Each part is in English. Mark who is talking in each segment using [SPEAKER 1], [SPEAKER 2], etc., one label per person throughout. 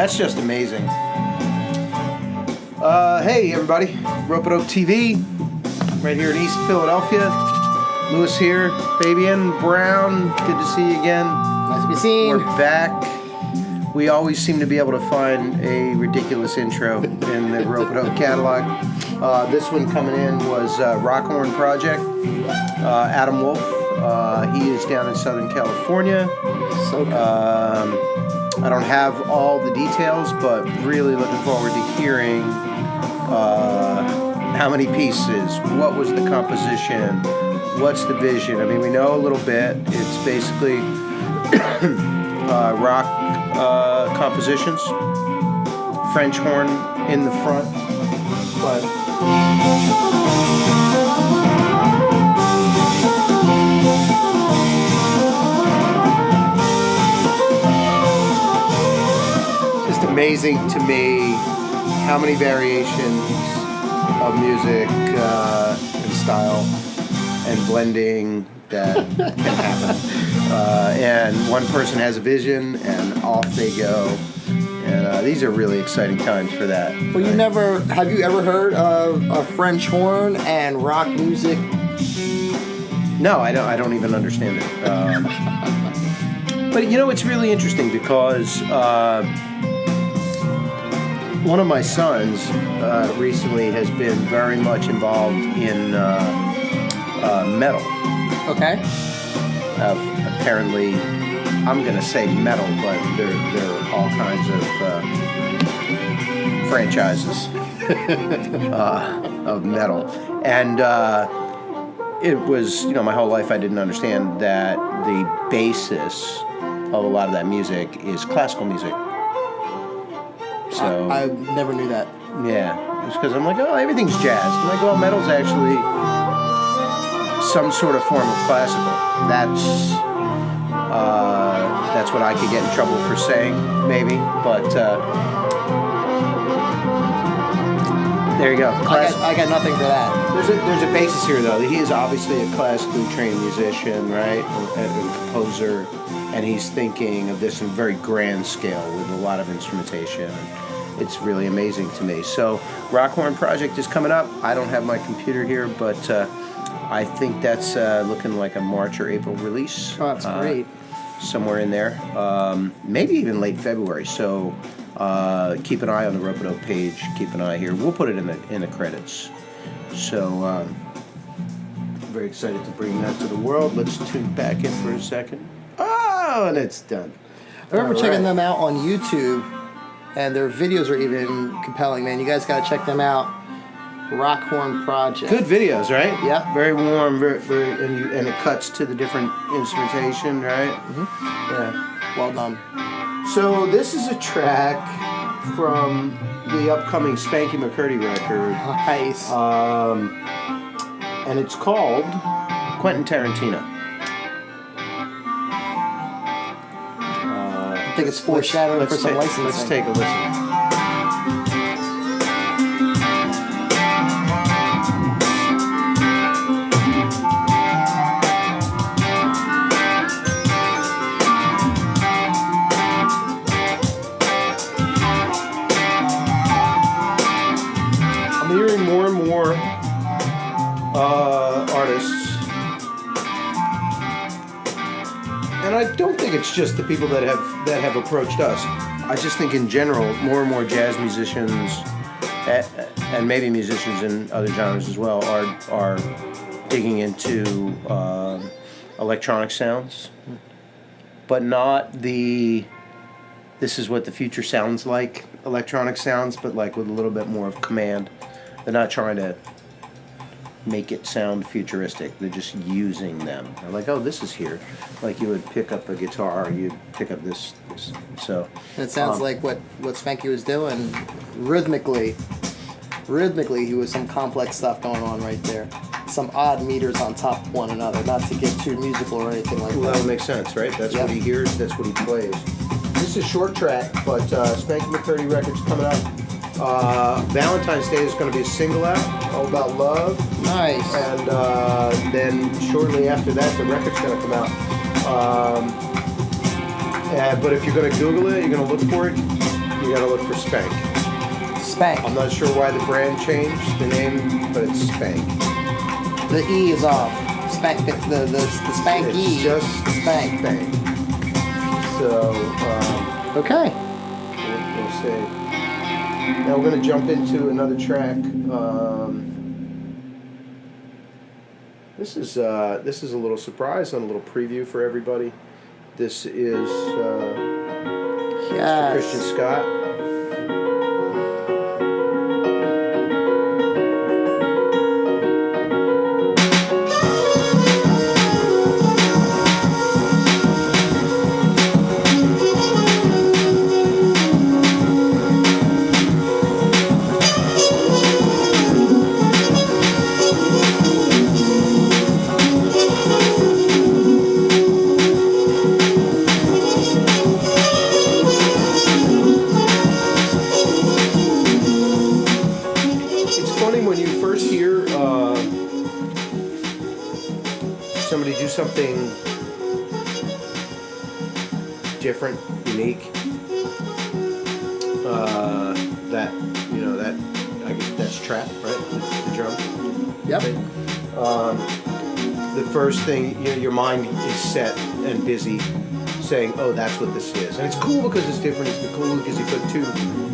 [SPEAKER 1] That's just amazing. Hey everybody, Ropeadope TV, right here in East Philadelphia. Lewis here, Fabian, Brown, good to see you again.
[SPEAKER 2] Nice to be seen.
[SPEAKER 1] We're back. We always seem to be able to find a ridiculous intro in the Ropeadope catalog. This one coming in was Rockhorn Project, Adam Wolf. He is down in Southern California.
[SPEAKER 2] So cool.
[SPEAKER 1] I don't have all the details, but really looking forward to hearing how many pieces, what was the composition, what's the vision. I mean, we know a little bit. It's basically rock compositions, French horn in the front, but just amazing to me how many variations of music and style and blending that can happen. And one person has a vision and off they go. And these are really exciting times for that.
[SPEAKER 2] Well, have you ever heard of a French horn and rock music?
[SPEAKER 1] No, I don't even understand it. But you know, it's really interesting because one of my sons recently has been very much involved in metal.
[SPEAKER 2] Okay.
[SPEAKER 1] Apparently, I'm going to say metal, but there are all kinds of franchises of metal. And it was, my whole life I didn't understand that the basis of a lot of that music is classical music. So
[SPEAKER 2] I never knew that.
[SPEAKER 1] Yeah, it's because I'm like, oh, everything's jazz. I'm like, well, metal's actually some sort of form of classical. That's what I could get in trouble for saying, maybe. But there you go.
[SPEAKER 2] I got nothing for that.
[SPEAKER 1] There's a basis here, though. He is obviously a classically trained musician, right, and composer, and he's thinking of this in a very grand scale with a lot of instrumentation. It's really amazing to me. So, Rockhorn Project is coming up. I don't have my computer here, but I think that's looking like a March or April release.
[SPEAKER 2] Oh, that's great.
[SPEAKER 1] Somewhere in there. Maybe even late February. So, keep an eye on the Ropeadope page. Keep an eye here. We'll put it in the credits. So, very excited to bring that to the world. Let's tune back in for a second. Oh, and it's done.
[SPEAKER 2] I remember checking them out on YouTube, and their videos are even compelling, man. You guys got to check them out. Rockhorn Project.
[SPEAKER 1] Good videos, right?
[SPEAKER 2] Yeah.
[SPEAKER 1] Very warm, very and it cuts to the different instrumentation, right?
[SPEAKER 2] Mm-hmm.
[SPEAKER 1] Yeah.
[SPEAKER 2] Well done.
[SPEAKER 1] So this is a track from the upcoming Spanky McCurdy record.
[SPEAKER 2] Nice.
[SPEAKER 1] And it's called Quentin Tarantino.
[SPEAKER 2] I think it's foreshadowing for some licensing.
[SPEAKER 1] Let's take a listen. I'm hearing more and more artists. And I don't think it's just the people that have approached us. I just think in general, more and more jazz musicians, and maybe musicians in other genres as well, are digging into electronic sounds, but not the this is what the future sounds like electronic sounds, but like with a little bit more of command. They're not trying to make it sound futuristic. They're just using them. They're like, oh, this is here. Like you would pick up a guitar, you'd pick up this. So
[SPEAKER 2] And it sounds like what Spanky was doing rhythmically. Rhythmically, he was some complex stuff going on right there. Some odd meters on top of one another. Not to get too musical or anything like
[SPEAKER 1] well,
[SPEAKER 2] that.
[SPEAKER 1] that would make sense, right? That's what he hears. That's what he plays. This is a short track, but Spanky McCurdy record's coming out. Valentine's Day is going to be a single out, all about love.
[SPEAKER 2] Nice.
[SPEAKER 1] And then shortly after that, the record's going to come out. But if you're going to Google it, you're going to look for it, you gotta look for Spank.
[SPEAKER 2] Spank.
[SPEAKER 1] I'm not sure why the brand changed the name, but it's Spank.
[SPEAKER 2] The E is off. Spank. The Spank
[SPEAKER 1] It's
[SPEAKER 2] E.
[SPEAKER 1] just
[SPEAKER 2] Spank.
[SPEAKER 1] Spank. So,
[SPEAKER 2] Okay.
[SPEAKER 1] we'll see. Now we're gonna jump into another track. This is a little surprise and a little preview for everybody. This is
[SPEAKER 2] Yes.
[SPEAKER 1] Christian Scott. When you first hear somebody do something different, unique, that I guess that's trap, right? The drum.
[SPEAKER 2] Yep.
[SPEAKER 1] The first thing, your mind is set and busy, saying, "Oh, that's what this is," and it's cool because it's different. It's cool because you put two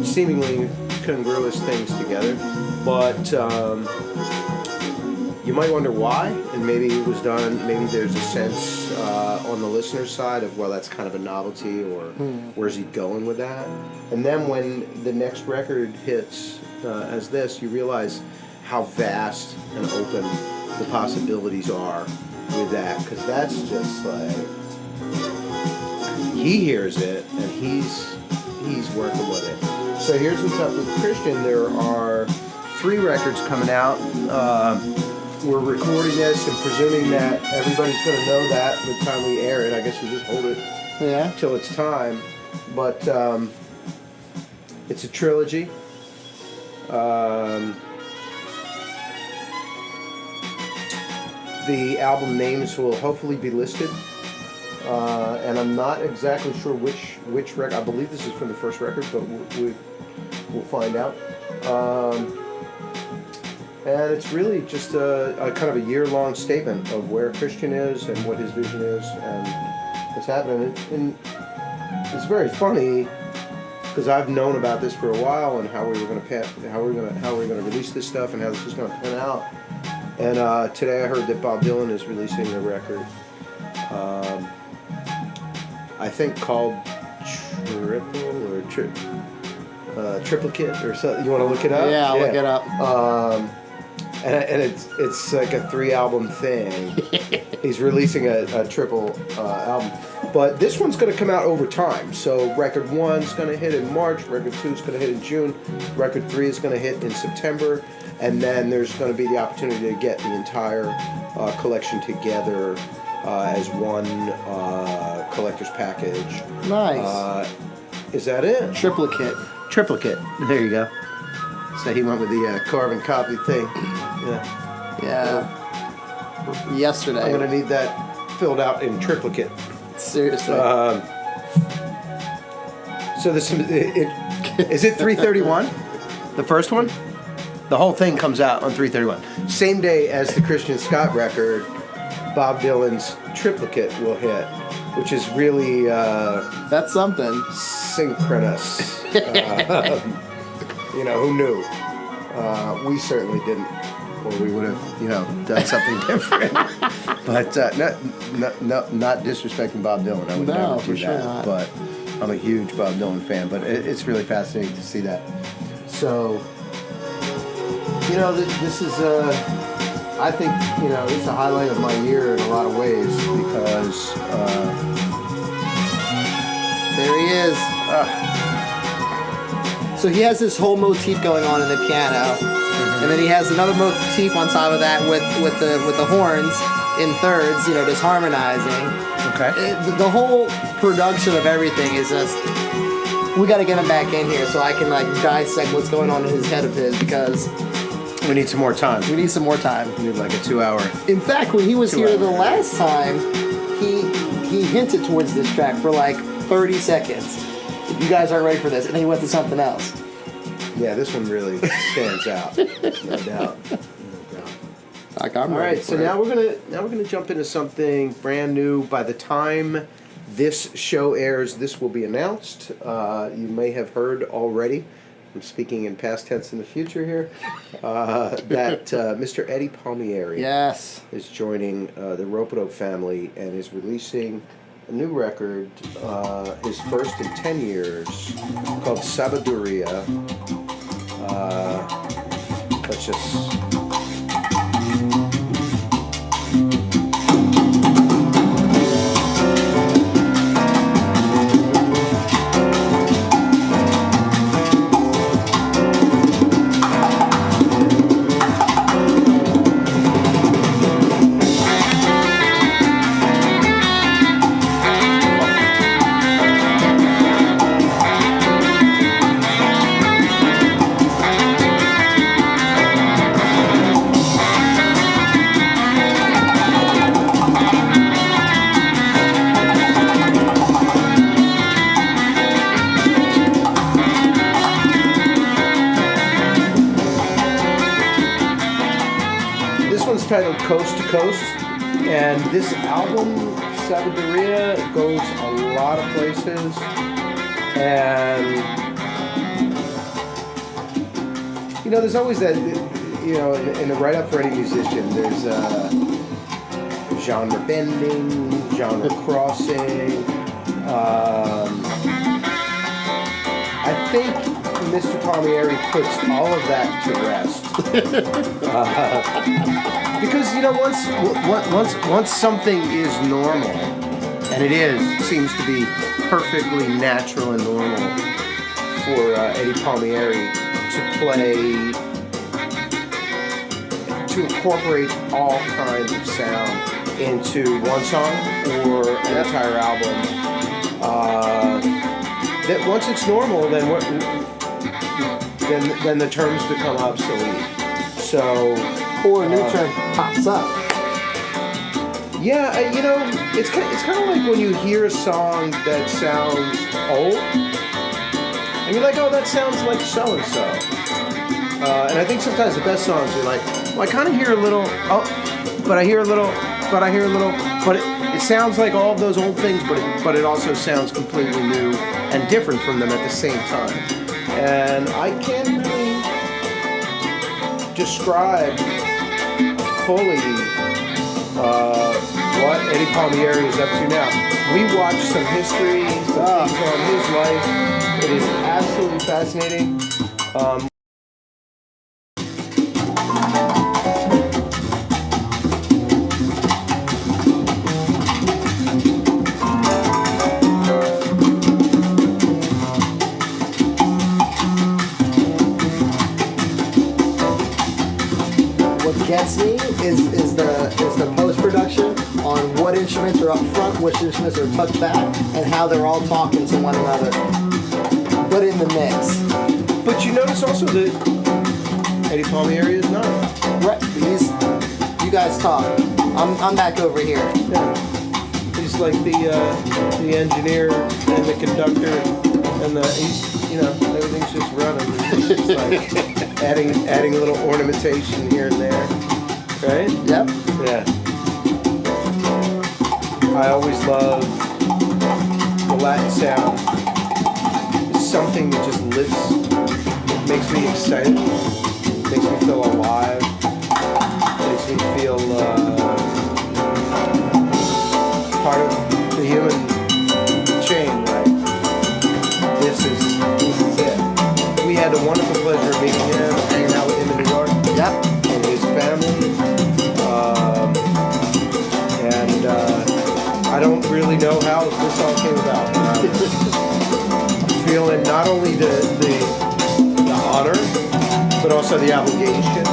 [SPEAKER 1] seemingly congruous things together. But you might wonder why, and maybe it was done, maybe there's a sense on the listener's side of, well, that's kind of a novelty, or where's he going with that? And then when the next record hits as this, you realize how vast and open the possibilities are with that, because that's just like, he hears it, and he's working with it. So here's what's up with Christian. There are 3 records coming out. We're recording this and presuming that everybody's going to know that by the time we air it. I guess we just hold it till it's time. But it's a trilogy. The album names will hopefully be listed. And I'm not exactly sure which record. I believe this is from the first record, but we'll find out. And it's really just a kind of a year-long statement of where Christian is and what his vision is and what's happening. And it's very funny because I've known about this for a while and how we were going to release this stuff and how this was going to pan out. And today I heard that Bob Dylan is releasing a record. I think called Triplicate or something. You want to look it up?
[SPEAKER 2] Yeah, I'll look it up.
[SPEAKER 1] And it's like a 3-album thing. He's releasing a triple album. But this one's going to come out over time. So record 1's going to hit in March, record 2's going to hit in June, record 3 is going to hit in September, and then there's going to be the opportunity to get the entire collection together as one collector's package.
[SPEAKER 2] Nice.
[SPEAKER 1] Is that it?
[SPEAKER 2] Triplicate.
[SPEAKER 1] There you go. So he went with the carbon copy thing.
[SPEAKER 2] Yeah. Yesterday.
[SPEAKER 1] I'm going to need that filled out in triplicate.
[SPEAKER 2] Seriously.
[SPEAKER 1] So this is it 331? The first one? The whole thing comes out on 331. Same day as the Christian Scott record, Bob Dylan's Triplicate will hit, which is really
[SPEAKER 2] that's something
[SPEAKER 1] synchronous. Who knew? We certainly didn't, or we would have, done something different. But not disrespecting Bob Dylan. I would never do that.
[SPEAKER 2] Not.
[SPEAKER 1] But I'm a huge Bob Dylan fan. But it's really fascinating to see that. So, this is I think it's a highlight of my year in a lot of ways because
[SPEAKER 2] there he is. So he has this whole motif going on in the piano, and then he has another motif on top of that with the horns in thirds, just harmonizing.
[SPEAKER 1] Okay.
[SPEAKER 2] The whole production of everything is just. We got to get him back in here so I can dissect what's going on in his head of his because.
[SPEAKER 1] We need some more time.
[SPEAKER 2] We need some more time.
[SPEAKER 1] We need like a 2-hour.
[SPEAKER 2] In fact, when he was here the last time, he hinted towards this track for 30 seconds. You guys aren't ready for this. And then he went to something else.
[SPEAKER 1] Yeah, this one really stands out. No doubt.
[SPEAKER 2] Like, I'm
[SPEAKER 1] All
[SPEAKER 2] ready
[SPEAKER 1] right,
[SPEAKER 2] for
[SPEAKER 1] so
[SPEAKER 2] it.
[SPEAKER 1] now we're gonna jump into something brand new. By the time this show airs, this will be announced. You may have heard already. I'm speaking in past tense in the future here. That Mr. Eddie Palmieri
[SPEAKER 2] Yes.
[SPEAKER 1] is joining the Ropeadope family and is releasing a new record, his first in 10 years, called Sabiduria. Let's just... titled Coast to Coast, and this album, Sabiduria, goes a lot of places, and you know, there's always that, you know, in the write-up for any musician, there's genre bending, genre crossing. I think Mr. Palmieri puts all of that to rest. Because, you know, once something is normal, and it seems to be perfectly natural and normal for Eddie Palmieri to play, to incorporate all kinds of sound into one song or an entire album. That once it's normal, then then the terms become obsolete. So.
[SPEAKER 2] Or a new term pops up.
[SPEAKER 1] Yeah, you know, it's kind of like when you hear a song that sounds old, and you're like, oh, that sounds like so-and-so. And I think sometimes the best songs are like, well, I kind of hear a little, but I hear a little, but it sounds like all of those old things, but it also sounds completely new and different from them at the same time. And I can't really describe fully what Eddie Palmieri is up to now. We watched some history, some things on his life. It is absolutely fascinating.
[SPEAKER 2] Gets me is the post-production on what instruments are up front, which instruments are tucked back, and how they're all talking to one another, but in the mix.
[SPEAKER 1] But you notice also that Eddie Palmieri is not.
[SPEAKER 2] Right. You guys talk. I'm back over here.
[SPEAKER 1] Yeah. He's like the engineer and the conductor and he's, you know, everything's just running. He's just like adding a little ornamentation here and there, right?
[SPEAKER 2] Yep.
[SPEAKER 1] Yeah. I always love the Latin sound. It's something that just lifts, makes me excited, makes me feel alive, makes me feel part of the human chain, right? This is it. We had the wonderful pleasure of meeting him, hanging out with him in New York.
[SPEAKER 2] Yep.
[SPEAKER 1] And his family. I don't really know how this all came about. I'm feeling not only the honor, but also the obligation.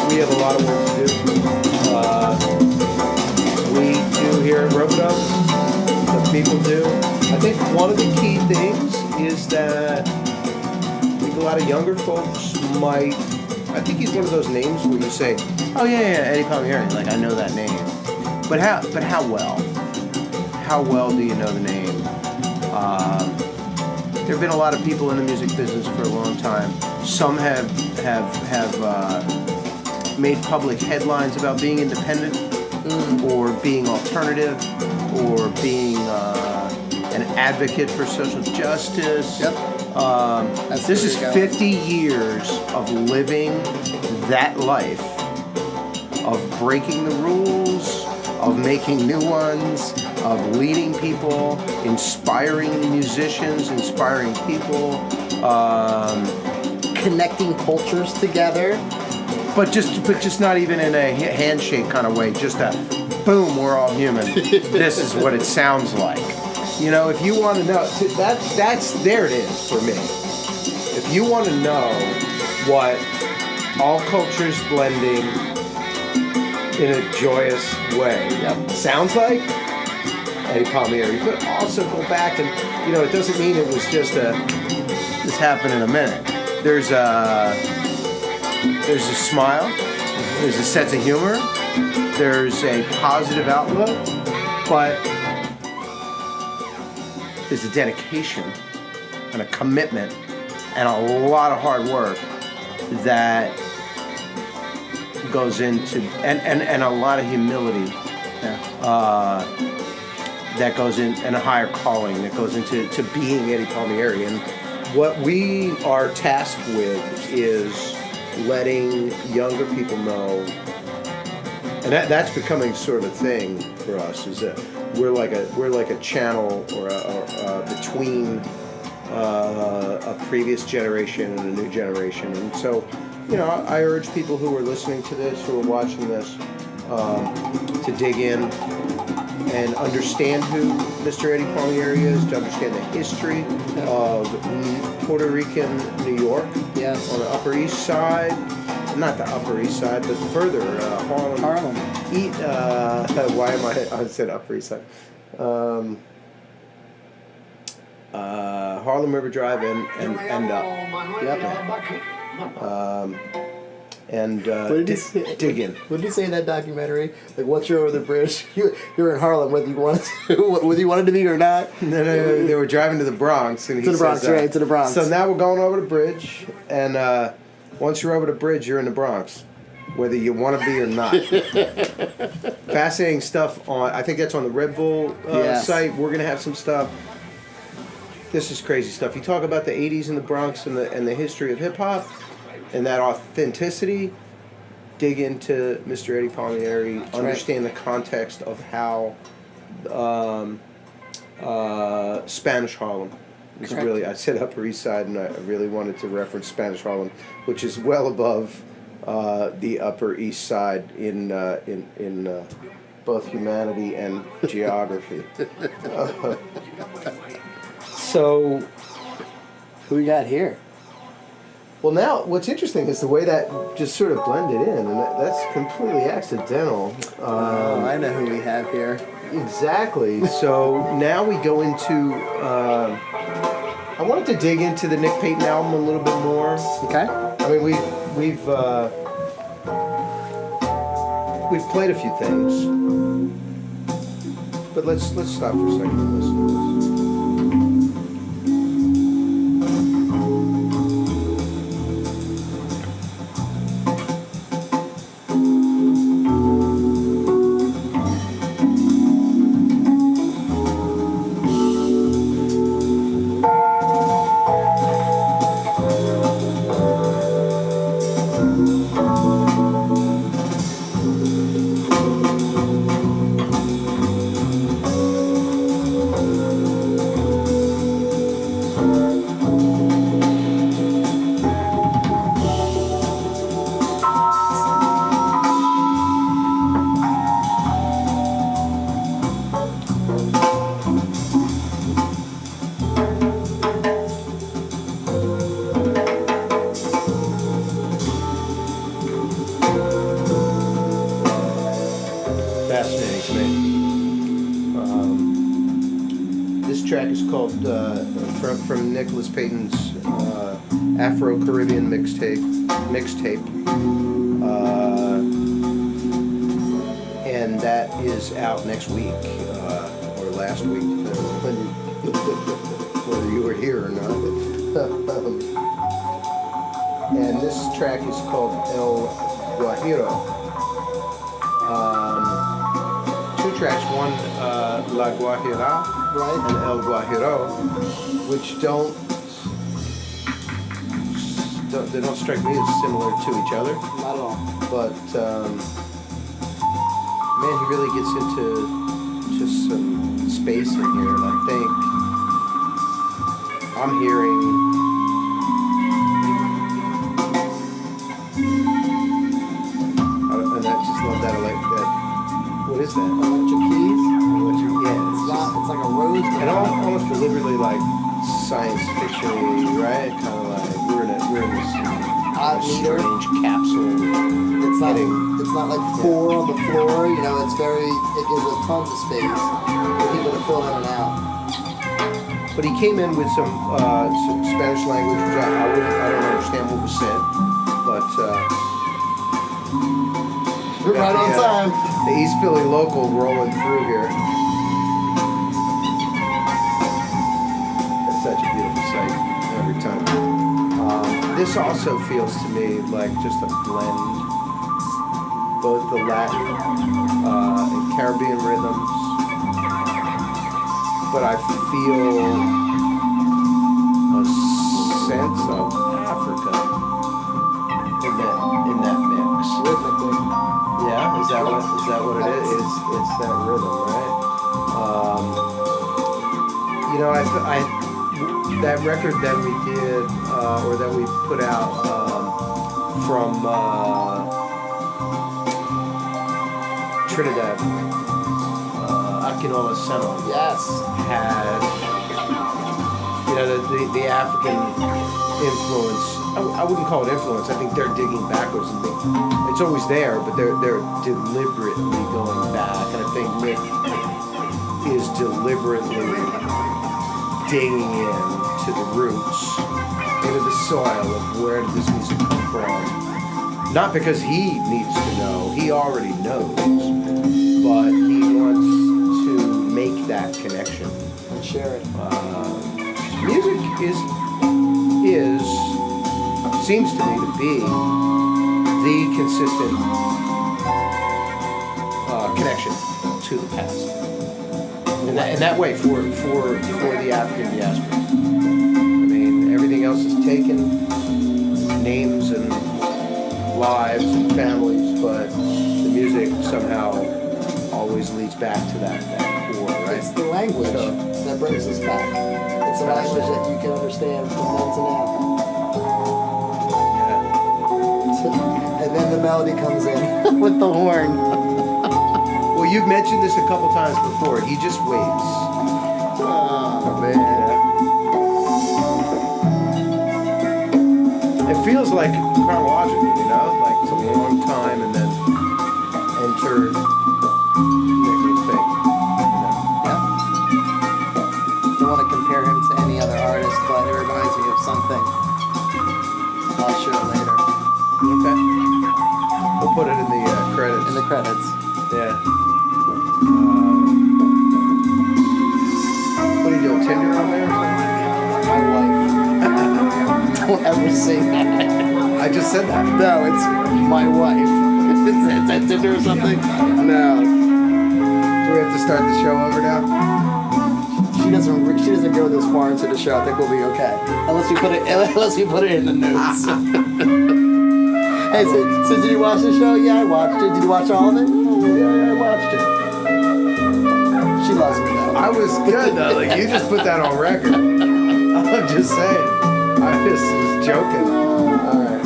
[SPEAKER 1] We have a lot of work to do. We do here at Ropeadope, the people do. I think one of the key things is that I think a lot of younger folks might, I think he's one of those names where you say, oh yeah, Eddie Palmieri, like I know that name. But how well? How well do you know the name? there have been a lot of people in the music business for a long time. Some have made public headlines about being independent, or being alternative, or being an advocate for social justice.
[SPEAKER 2] Yep.
[SPEAKER 1] This is 50 years of living that life, of breaking the rules, of making new ones, of leading people, inspiring musicians, inspiring people,
[SPEAKER 2] connecting cultures together.
[SPEAKER 1] but just not even in a handshake kind of way. Just a boom, we're all human. This is what it sounds like. You know, if you want to know, that's there it is for me. If you want to know what all cultures blending in a joyous way sounds like, Eddie Palmieri. But also go back and, you know, it doesn't mean it was just this happened in a minute. There's a smile, there's a sense of humor, there's a positive outlook, but there's a dedication and a commitment and a lot of hard work that goes into, and a lot of humility that goes in, and a higher calling that goes into being Eddie Palmieri. And what we are tasked with is letting younger people know, and that's becoming sort of a thing for us, is that we're like a channel or between a previous generation and a new generation. And so, you know, I urge people who are listening to this, who are watching this, to dig in and understand who Mr. Eddie Palmieri is, to understand the history of Puerto Rican New York, on the Upper East Side. Not the Upper East Side, but further, Harlem. I said Upper East Side. Harlem River Drive and up. Dig in.
[SPEAKER 2] What did he say in that documentary? Like, once you're over the bridge, you're in Harlem, whether you wanted to be or not.
[SPEAKER 1] No, they were driving to the Bronx. And
[SPEAKER 2] to the Bronx, right, to the Bronx.
[SPEAKER 1] So now we're going over the bridge, and once you're over the bridge, you're in the Bronx, whether you want to be or not. Fascinating stuff on, I think that's on the Red Bull site. We're going to have some stuff. This is crazy stuff. You talk about the 80s in the Bronx and the history of hip-hop and that authenticity. Dig into Mr. Eddie Palmieri. Understand the context of how Spanish Harlem is really, I said Upper East Side, and I really wanted to reference Spanish Harlem, which is well above the Upper East Side in both humanity and geography. So,
[SPEAKER 2] who we got here?
[SPEAKER 1] Well, now what's interesting is the way that just sort of blended in, and that's completely accidental.
[SPEAKER 2] I know who we have here.
[SPEAKER 1] Exactly. So now we go into. I wanted to dig into the Nick Payton album a little bit more.
[SPEAKER 2] Okay.
[SPEAKER 1] I mean, we've played a few things, but let's stop for a second and listen to this. Fascinating to me. This track is called from Nicholas Payton's Afro-Caribbean mixtape, and that is out next week or last week. When whether you were here or not. And this track is called El Guajiro. Two tracks, one La Guajira and El Guajiro, which they don't strike me as similar to each other.
[SPEAKER 2] Not at all.
[SPEAKER 1] But man, he really gets into just some space in here, and I think I'm hearing. And I just love that. What is that?
[SPEAKER 2] Electric keys.
[SPEAKER 1] Yeah,
[SPEAKER 2] It's like a rose.
[SPEAKER 1] and almost deliberately like science fiction, right? Kind of like we're in this
[SPEAKER 2] Odd meter.
[SPEAKER 1] strange capsule.
[SPEAKER 2] It's not like 4 on the floor. You know, it gives it tons of space for people to fill in and out.
[SPEAKER 1] But he came in with some Spanish language, which I don't understand what was said, but
[SPEAKER 2] We're right on time.
[SPEAKER 1] The East Philly local rolling through here. That's such a beautiful sight every time. This also feels to me like just a blend, both the Latin and Caribbean rhythms, but I feel a sense of Africa in that mix.
[SPEAKER 2] Rhythmically.
[SPEAKER 1] Yeah, is that what it is? It's that rhythm, right? You know, I that record that we did or that we put out from Trinidad, Akinola Seno.
[SPEAKER 2] Yes.
[SPEAKER 1] Had, you know, the African influence. I wouldn't call it influence. I think they're digging backwards and it's always there, but they're deliberately going back. And I think Nick is deliberately digging into the roots, into the soil of where did this music come from. Not because he needs to know, he already knows, but he wants to make that connection.
[SPEAKER 2] And share it.
[SPEAKER 1] Music seems to me to be the consistent connection to the past. In that way, for the African diaspora. I mean, everything else is taken, names and lives and families, but the music somehow always leads back to that core, right?
[SPEAKER 2] It's the language that brings us back. It's a language that you can understand from then to now.
[SPEAKER 1] Yeah.
[SPEAKER 2] And then the melody comes in with the horn.
[SPEAKER 1] Well, you've mentioned this a couple times before. He just waits.
[SPEAKER 2] Oh, man.
[SPEAKER 1] It feels like chronological, you know? Like it's a long time and then enter the next thing.
[SPEAKER 2] Yeah. Don't want to compare him to any other artist, but it reminds me of something. I'll show it later.
[SPEAKER 1] Okay. We'll put it in the credits.
[SPEAKER 2] In the credits.
[SPEAKER 1] Yeah. What are you doing, Tinder on there or something?
[SPEAKER 2] My wife. Don't ever say that.
[SPEAKER 1] I just said that.
[SPEAKER 2] No, it's my wife. Is that Tinder or something? No.
[SPEAKER 1] Do we have to start the show over now?
[SPEAKER 2] She doesn't go this far into the show. I think we'll be okay. Unless we put it in the notes. Hey, so did you watch the show? Yeah, I watched it. Did you watch all of it? Yeah, I watched it. She loves me though.
[SPEAKER 1] I was good though. Like you just put that on record. I'm just saying. I just was joking. Alright.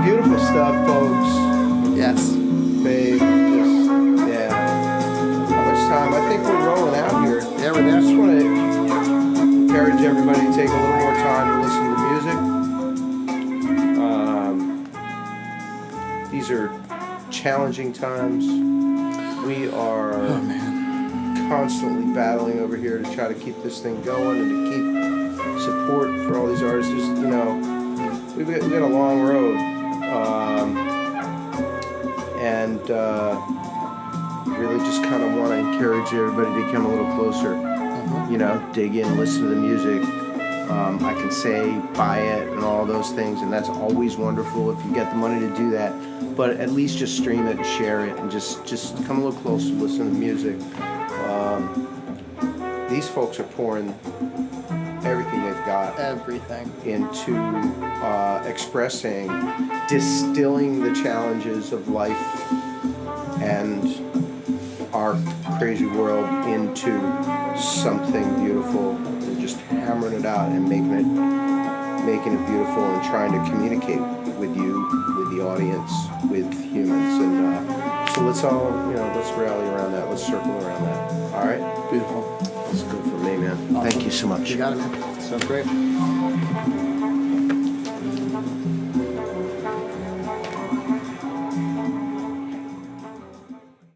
[SPEAKER 1] Beautiful stuff, folks.
[SPEAKER 2] Yes.
[SPEAKER 1] Babe, yeah. How much time? I think we're rolling out here.
[SPEAKER 2] Yeah, we're there.
[SPEAKER 1] I just want to encourage everybody to take a little more time to listen to music. These are challenging times. We are constantly battling over here to try to keep this thing going and to keep support for all these artists. Just, you know, we've got a long road, and really just kind of want to encourage everybody to come a little closer you know, dig in, listen to the music. I can say buy it and all those things, and that's always wonderful if you get the money to do that. But at least just stream it and share it, and just come a little closer, listen to the music. These folks are pouring everything they've got into expressing, distilling the challenges of life and our crazy world into something beautiful, and just hammering it out and making it beautiful, and trying to communicate with you, with the audience, with humans. And so let's all, let's rally around that. Let's circle around that. All right?
[SPEAKER 2] Beautiful.
[SPEAKER 1] That's good for me, man.
[SPEAKER 2] Awesome.
[SPEAKER 1] Thank you so much.
[SPEAKER 2] You got it, man. Sounds great.